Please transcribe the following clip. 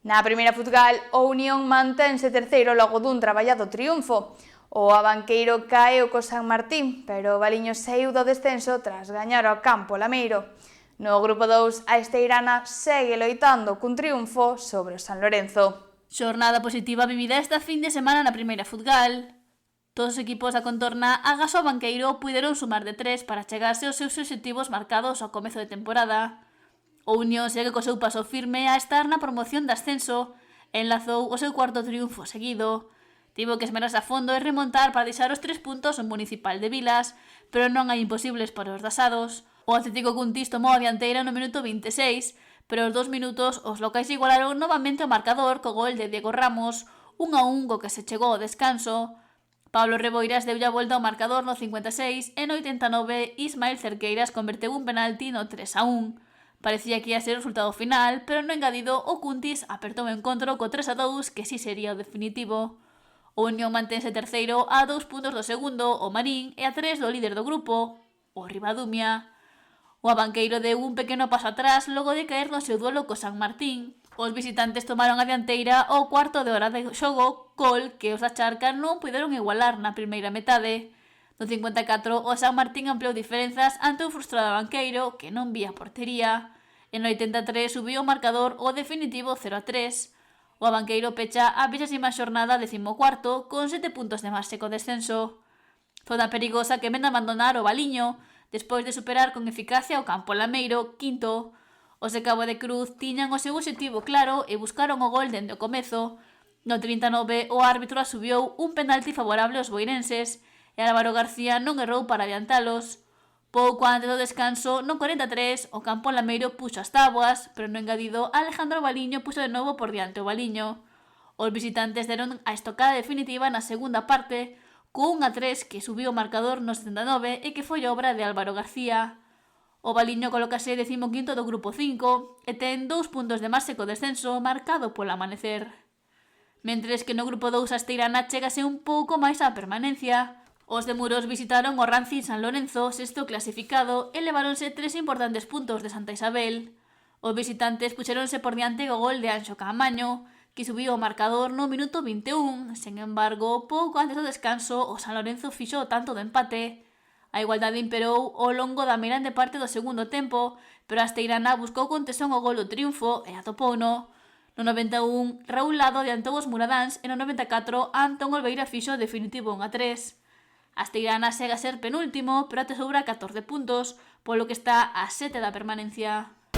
Na primeira futgal, o Unión mantense terceiro logo dun traballado triunfo. O Abanqueiro caeu co San Martín, pero o Valiño saíu do descenso tras gañar ao campo lameiro. No grupo 2, a Esteirana segue loitando cun triunfo sobre o San Lorenzo. Xornada positiva vivida esta fin de semana na primeira futgal. Todos os equipos da contorna agás ao Banqueiro puideron sumar de 3 para chegarse aos seus obxectivos marcados ao comezo de temporada. O Unión segue co seu paso firme a estar na promoción de ascenso e enlazou o seu cuarto triunfo seguido. Tivo que esmerarse a fondo e remontar para deixar os 3 puntos ao Municipal de Vilas, pero non hai imposibles para os dasados. O Atlético Cuntis tomou a dianteira no minuto 26, pero aos 2 minutos os locais igualaron novamente o marcador co gol de Diego Ramos, 1-1 co que se chegou ao descanso. Pablo Reboiras deulle a volta ao marcador no 56 e no 89 Ismael Cerqueiras converteu un penalti no 3-1. Parecía que ia ser o resultado final, pero no engadido o Cuntis apertou o encontro co 3-2 que si sería o definitivo. O Unión mantense terceiro a 2 puntos do segundo, o Marín, e a 3 do líder do grupo, o Ribadumia. O Abanqueiro deu un pequeno paso atrás logo de caer no seu duelo co San Martín. Os visitantes tomaron a dianteira ao cuarto de hora de xogo, gol que os da Charca non puideron igualar na primeira metade. No 54, o San Martín ampliou diferenzas ante o frustrado Abanqueiro, que non vía portería. En no 83 subiu o marcador o definitivo 0-3. O Abanqueiro pecha a 24ª xornada 14º con 7 puntos de marxe co descenso. Zona perigosa que vende abandonar o Valiño, despois de superar con eficacia o Campo Lameiro, quinto. Os de Cabo de Cruz tiñan o seu obxectivo claro e buscaron o gol dende o comezo. No 39, o árbitro asubiou un penalti favorable aos boirenses e Álvaro García non errou para adiantalos. Pouco antes do descanso, no 43, o Campo Lameiro puxo as táboas, pero no engadido, Alejandro Valiño puxo de novo por diante o Valiño. Os visitantes deron a estocada definitiva na segunda parte, co 1-3 que subiu o marcador no 79 e que foi obra de Álvaro García. O Valiño colócase 15º do grupo 5 e ten 2 puntos de marxe co descenso marcado polo amanecer. Mentres que no grupo 2 a Esteirana chegase un pouco máis á permanencia. Os de Muros visitaron o Racing San Lorenzo, sexto clasificado, e leváronse 3 importantes puntos de Santa Isabel. Os visitantes puxeronse por diante o gol de Anxo Caamaño, que subiu o marcador no minuto 21. Sen embargo, pouco antes do descanso, o San Lorenzo fixo o tanto do empate. A igualdade imperou ao longo da meirande parte do segundo tempo, pero a Esteirana buscou con tesón o gol do triunfo e atopouno. No 91, Raúl Lado adiantou os muradáns e no 94, Antón Olveira fixo o definitivo 1-3. A Esteirana segue a ser penúltimo, pero atesoura 14 puntos, polo que está a 7 da permanencia.